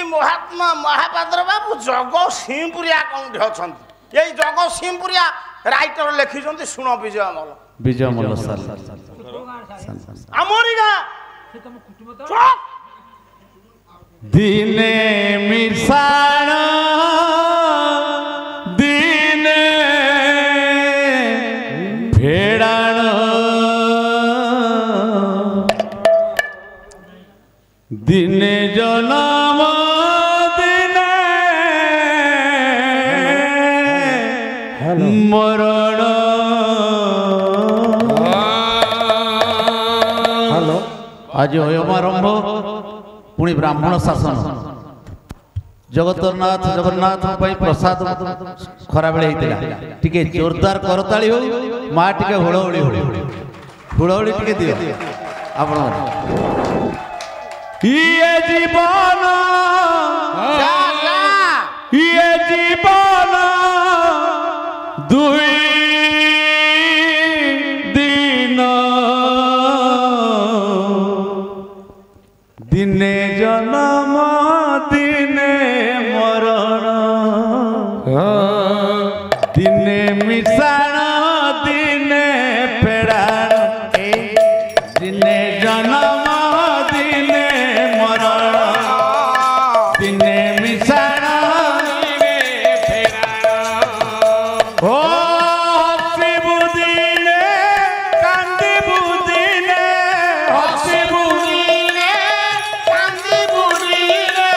महात्मा महापात्र बाबू जगतसिंहपुरिया कौन अच्छा ये जगतसिंहपुरिया राइटर लिखिं शुण विजय मल आमरी गाँ दिने मिर्साण दिने भेड़ाण दिने जनम दिने मरण आज होमारंभ पुणी ब्राह्मण शासन जगतनाथ जगन्नाथ प्रसाद खरा बेले होता टिके जोरदार करताली हो माँ टिके हुड़हुड़ी हुड़हुड़ी टिके दियो आपण ये जीवन ये जीवन दुई दिन दिने जन्म दिने मरण दिने मिशाण दिने फेड़ाण दिने जन्म दिने मरण दिने मिशाण दिने फेड़ाण ओ हसिबु दिने कांदिबु दिने हसिबु दिने कांदिबु दिने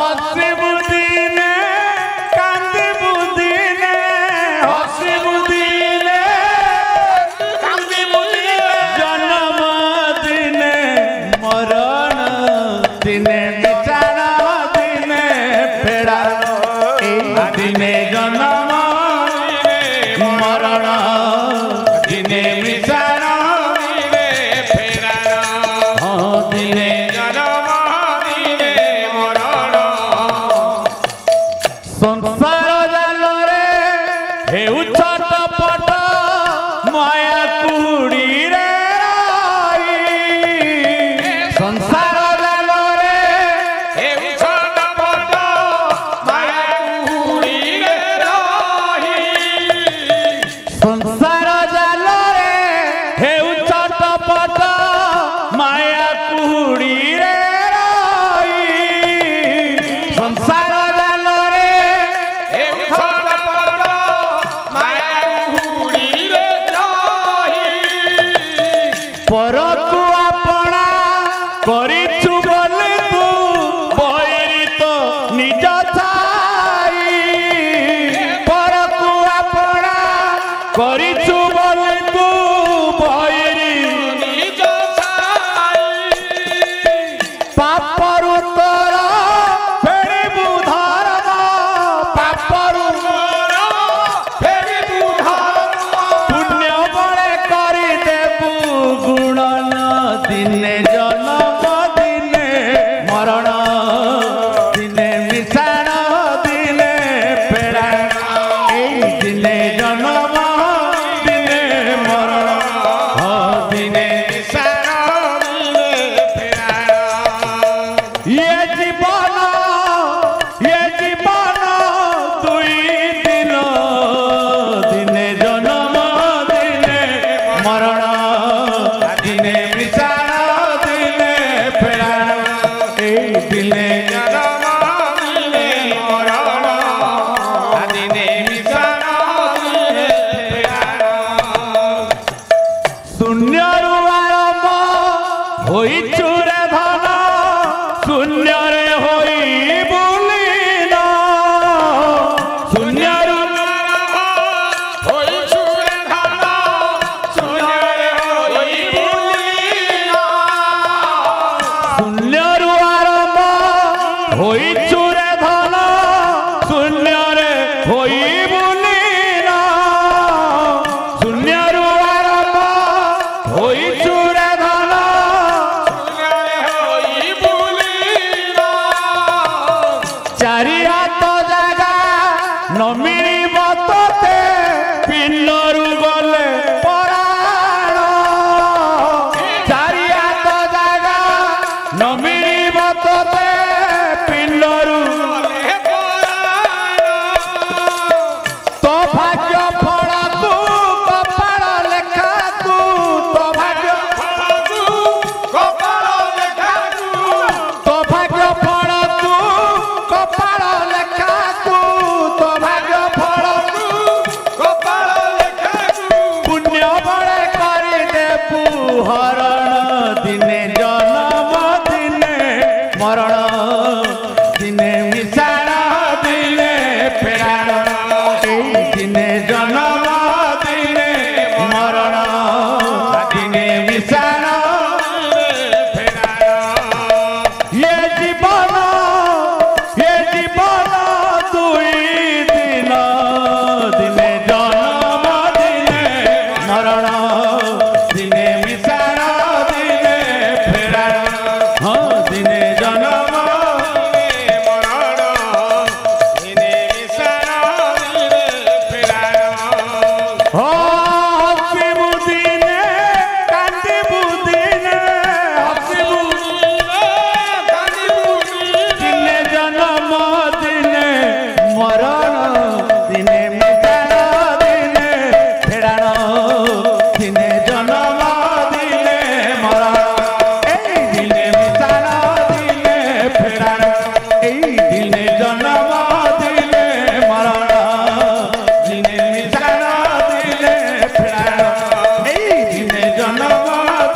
हसिबु दिने कांदिबु दिने हसिबु दिने कांदिबु दिने जन्म दिने मरण दिने मिशाण दिने फेड़ाण दिने जन्म दिने मरण दिने मिशाण दिने फेड़ाण दिने जन्म दिने मरण संसार जाल रे हेउ छटपट माया कुड़ी रे संसार जाल रे हेउ छटपट माया कुड़ी रे संसार जाल रे हेउ छटपट माया कुड़ी रे संसार जाल रे हेउ छटपट माया कुड़ी रे परतु आपणा करिछु बोले तू बहिरी तो निज छाई परतु आपणा करिछु बोले तू बहिरी निज छाई पापरु तोर फेरिबु धर्म पापरु तोर फेरिबु धर्म पुण्य बळे करि देबु गुणन दिने जन्म दिने मरण दिने मिशाण दिने फेड़ाण दिने जन्म दिने मरण गले पराण चारिया तो जागा न मिलिब तोते पिंडरू तो भाग्य फल तू कपाल लेखा तू तो भाग्य तो भाग्य फल तू कपाल लेखा तू तो भाग्य फल पुण्य बड़े करी देबू हरण दिने जन्म दिने मरण दिने मिशाण दिने फेराण दिने जन्म दिने मरण दिने मिशाण ये जीवन दुई दिन दिने जन्म दिने मरण दिने मिशाण दिने फेराण हाँ दिने जन्म हसिबु दिने कांदिबु दिने हसिबु दिने जन्म दिने मरण दिने मिशाण दिने फेराण दिने जन्म दिने मरण एई दिने मिशाण दिने फेराण एई दिने जन्म दिने मरण दिने मिशाण दिने फेराण एई दिने जन्म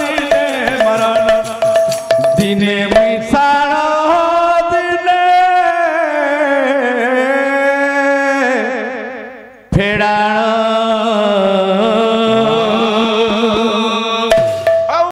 दिने मरण दिने मिशाण दिने फेराण